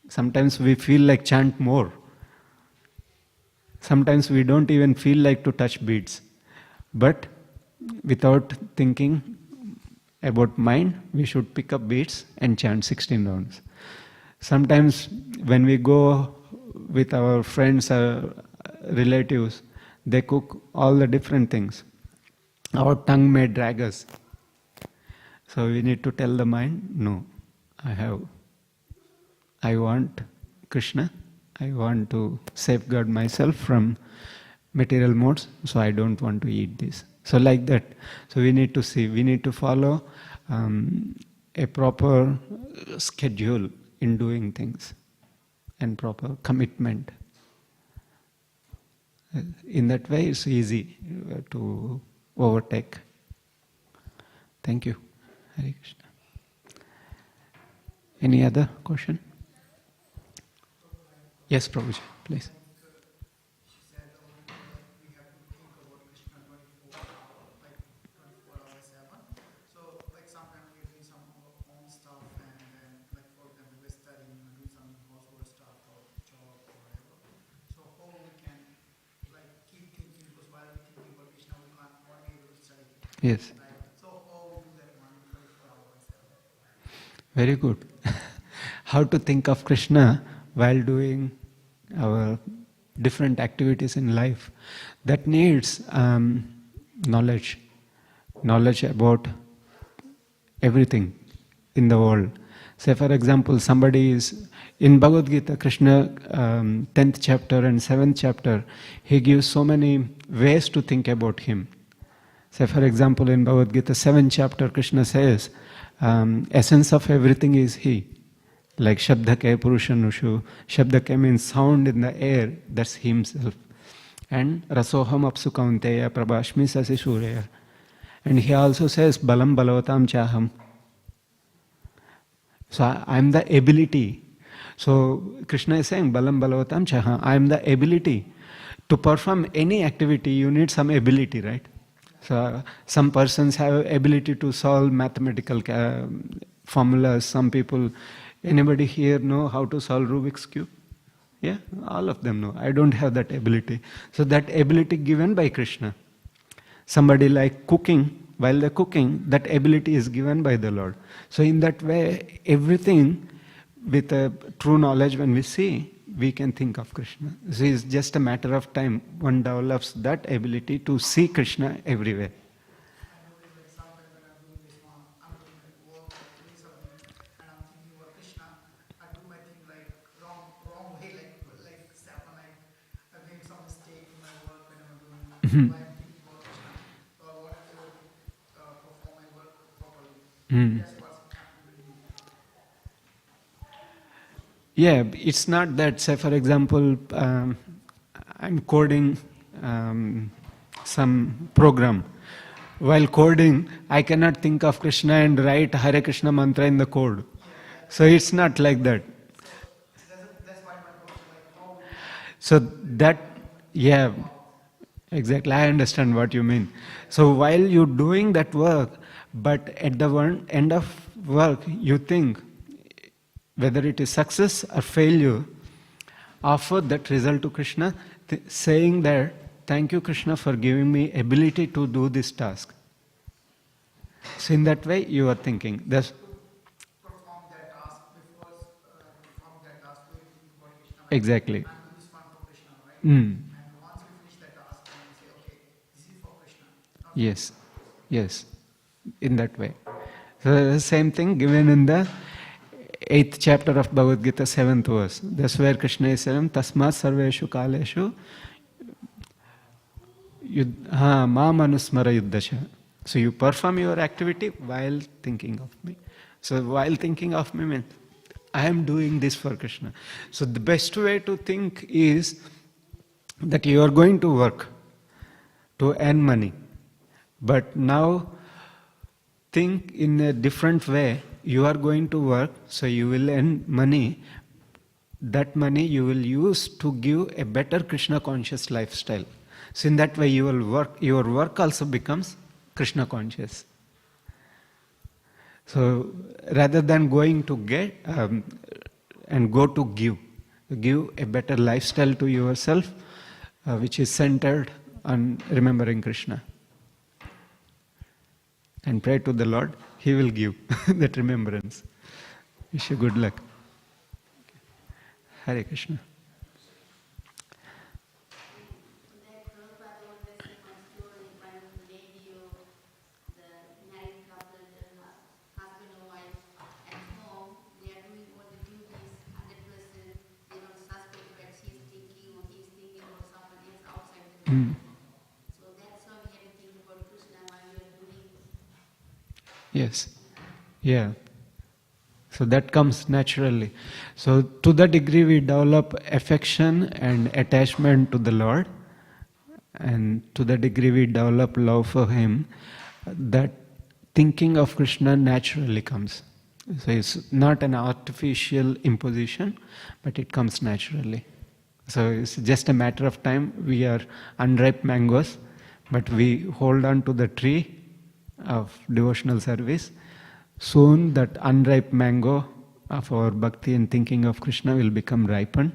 Speaker 3: sometimes we feel like chant more. Sometimes we don't even feel like to touch beads. But without thinking about mind, we should pick up beads and chant 16 rounds. Sometimes when we go with our friends or relatives, they cook all the different things. Our tongue may drag us. So we need to tell the mind, no, I want Krishna. I want to safeguard myself from material modes, so I don't want to eat this. So like that. So we need to see, we need to follow a proper schedule in doing things and proper commitment. In that way, it's easy to overtake. Thank you. Hare Krishna. Any other question? Yes, Prabhuji, please. Yes. Very good. How to think of Krishna while doing our different activities in life. That needs knowledge. Knowledge about everything in the world. Say for example, somebody is in Bhagavad Gita, Krishna 10th chapter and 7th chapter, he gives so many ways to think about him. Say for example, in Bhagavad Gita 7th chapter, Krishna says, essence of everything is he. Like Shabdake Purushanushu, Shabdake means sound in the air, that's himself. And Rasoham Apsu Kaunteya Prabhashmi Sasi Surya. And he also says, Balam Balavatam Chaham. So I am the ability. So Krishna is saying, Balam Balavatam Chaham, I am the ability. To perform any activity, you need some ability, right? So some persons have ability to solve mathematical formulas. Some people, anybody here know how to solve Rubik's Cube? Yeah, all of them know. I don't have that ability. So that ability given by Krishna. Somebody like cooking, while they're cooking, that ability is given by the Lord. So in that way, everything with a true knowledge when we see, we can think of Krishna. So it's just a matter of time. One develops that ability to see Krishna everywhere. Yeah, it's not that, say for example, I'm coding some program. While coding, I cannot think of Krishna and write Hare Krishna mantra in the code. So it's not like that. So that, yeah, exactly, I understand what you mean. So while you're doing that work, but at the end of work, you think, whether it is success or failure, offer that result to Krishna, saying that, thank you Krishna for giving me ability to do this task. So in that way you are thinking. That's perform that task before perform that task to think about Krishna. Exactly. And do this one for Krishna, right? And once you finish that task, then you say, okay, this is for Krishna. Yes, yes, in that way. So the same thing given in the 8th chapter of Bhagavad Gita, 7th verse. That's where Krishna is saying, Tasmat sarveshu kaleshu mam anusmara yuddhasha. So you perform your activity while thinking of me. So while thinking of me means, I am doing this for Krishna. So the best way to think is that you are going to work to earn money. But now think in a different way. You are going to work, so you will earn money. That money you will use to give a better Krishna conscious lifestyle. So in that way your work also becomes Krishna conscious. So rather than going to get and go to give a better lifestyle to yourself, which is centered on remembering Krishna. And pray to the Lord, He will give that remembrance. Wish you good luck. Hare Krishna.
Speaker 6: So that's how we have to think about Krishna while we are doing.
Speaker 3: Yes. Yeah. So So that comes naturally. So to the degree we develop affection and attachment to the Lord, and to the degree we develop love for Him, that thinking of Krishna naturally comes. So it's not an artificial imposition, but it comes naturally. So it's just a matter of time. We are unripe mangoes, but we hold on to the tree of devotional service. Soon that unripe mango of our bhakti and thinking of Krishna will become ripened,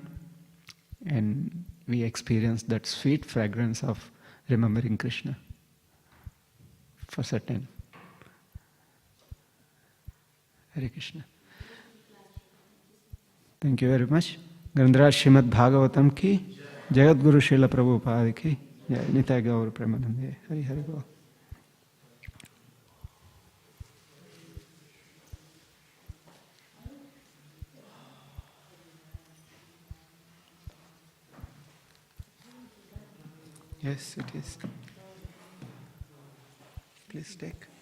Speaker 3: and we experience that sweet fragrance of remembering Krishna for certain. Hare Krishna. Thank you very much. Grandhara Śrīmad Bhāgavatam ki, Jagat Guru Srila Prabhupada ki, Jai Nitai Gaur Premanande. Hari Hari Bol. Yes, it is. Please take.